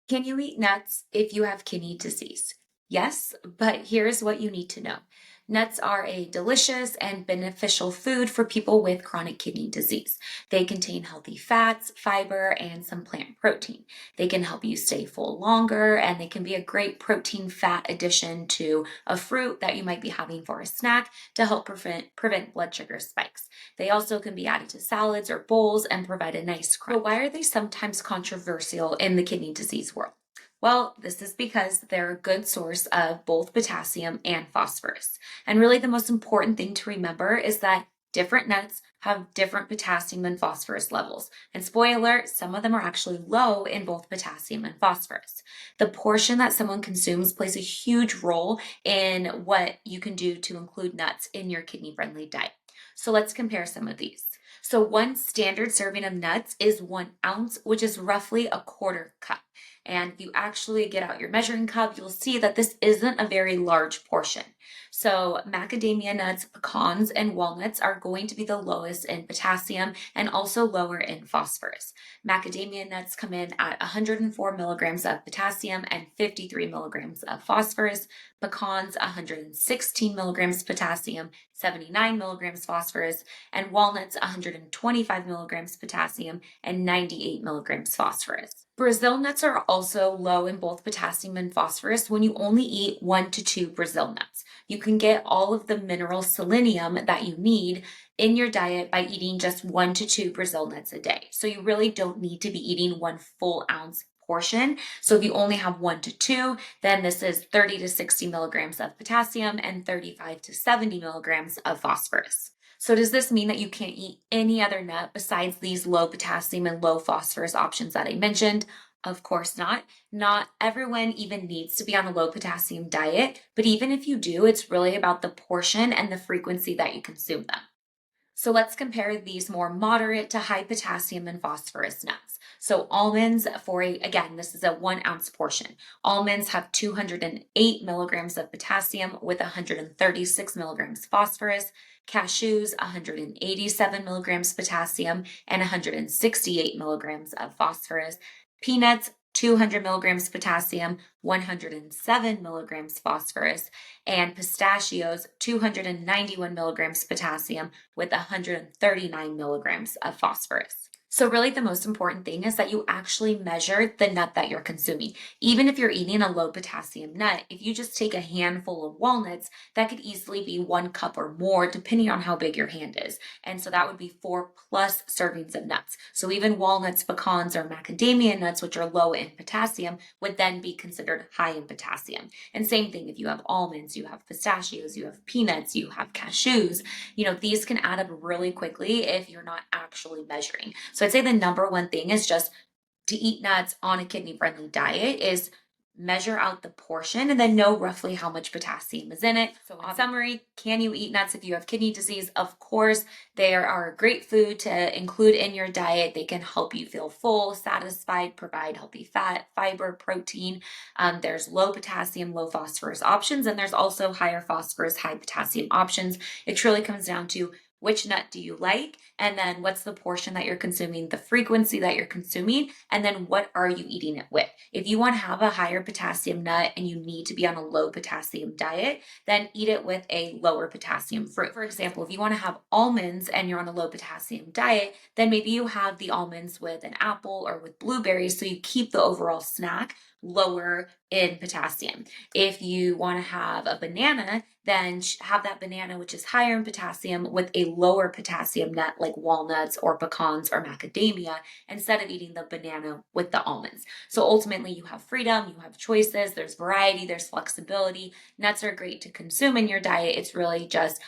Can you eat nuts if you have kidney disease? Yes, but here's what you need to know. Nuts are a delicious and beneficial food for people with chronic kidney disease. They contain healthy fats, fiber, and some plant protein. They can help you stay full longer, and they can be a great protein fat addition to a fruit that you might be having for a snack to help prevent blood sugar spikes. They also can be added to salads or bowls and provide a nice crunch. But why are they sometimes controversial in the kidney disease world? Well, this is because they're a good source of both potassium and phosphorus. And really, the most important thing to remember is that different nuts have different potassium and phosphorus levels. And spoiler, some of them are actually low in both potassium and phosphorus. The portion that someone consumes plays a huge role in what you can do to include nuts in your kidney friendly diet. So let's compare some of these. So, one standard serving of nuts is 1 ounce, which is roughly a quarter cup. And if you actually get out your measuring cup, you'll see that this isn't a very large portion. So, macadamia nuts, pecans, and walnuts are going to be the lowest in potassium and also lower in phosphorus. Macadamia nuts come in at 104 milligrams of potassium and 53 milligrams of phosphorus. Pecans, 116 milligrams potassium, 79 milligrams phosphorus, and walnuts, 125 milligrams potassium and 98 milligrams phosphorus. Brazil nuts are also low in both potassium and phosphorus when you only eat 1 to 2 Brazil nuts. You can get all of the mineral selenium that you need in your diet by eating just 1 to 2 Brazil nuts a day. So you really don't need to be eating 1 full ounce portion. So if you only have 1 to 2, then this is 30 to 60 milligrams of potassium and 35 to 70 milligrams of phosphorus. So does this mean that you can't eat any other nut besides these low potassium and low phosphorus options that I mentioned? Of course not. Not everyone even needs to be on a low potassium diet, but even if you do, it's really about the portion and the frequency that you consume them. So let's compare these more moderate to high potassium and phosphorus nuts. So almonds again, this is a 1 ounce portion. Almonds have 208 milligrams of potassium with 136 milligrams phosphorus. Cashews, 187 milligrams potassium and 168 milligrams of phosphorus. Peanuts, 200 milligrams potassium, 107 milligrams phosphorus, and pistachios, 291 milligrams potassium with 139 milligrams of phosphorus. So really the most important thing is that you actually measure the nut that you're consuming. Even if you're eating a low potassium nut, if you just take a handful of walnuts, that could easily be 1 cup or more depending on how big your hand is. And so that would be 4+ servings of nuts. So even walnuts, pecans, or macadamia nuts, which are low in potassium, would then be considered high in potassium. And same thing, if you have almonds, you have pistachios, you have peanuts, you have cashews, these can add up really quickly if you're not actually measuring. So I'd say the number one thing is just to eat nuts on a kidney friendly diet is measure out the portion and then know roughly how much potassium is in it. So in summary, can you eat nuts if you have kidney disease? Of course, they are a great food to include in your diet. They can help you feel full, satisfied, provide healthy fat, fiber, protein. There's low potassium, low phosphorus options, and there's also higher phosphorus, high potassium options. It truly comes down to which nut do you like? And then what's the portion that you're consuming, the frequency that you're consuming, and then what are you eating it with? If you want to have a higher potassium nut and you need to be on a low potassium diet, then eat it with a lower potassium fruit. For example, if you want to have almonds and you're on a low potassium diet, then maybe you have the almonds with an apple or with blueberries, so you keep the overall snack lower in potassium. If you want to have a banana, then have that banana, which is higher in potassium, with a lower potassium nut like walnuts or pecans or macadamia, instead of eating the banana with the almonds. So ultimately, you have freedom, you have choices, there's variety, there's flexibility. Nuts are great to consume in your diet. It's really just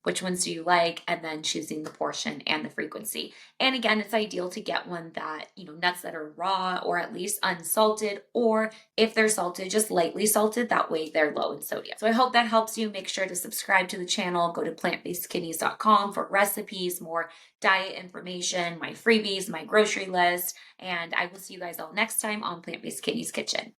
which ones do you like, and then choosing the portion and the frequency. And again, it's ideal to get one that, nuts that are raw or at least unsalted, or if they're salted, just lightly salted. That way they're low in sodium. So I hope that helps you. Make sure to subscribe to the channel. Go to plantbasedkidneys.com for recipes, more diet information, my freebies, my grocery list. And I will see you guys all next time on Plant Based Kidneys Kitchen.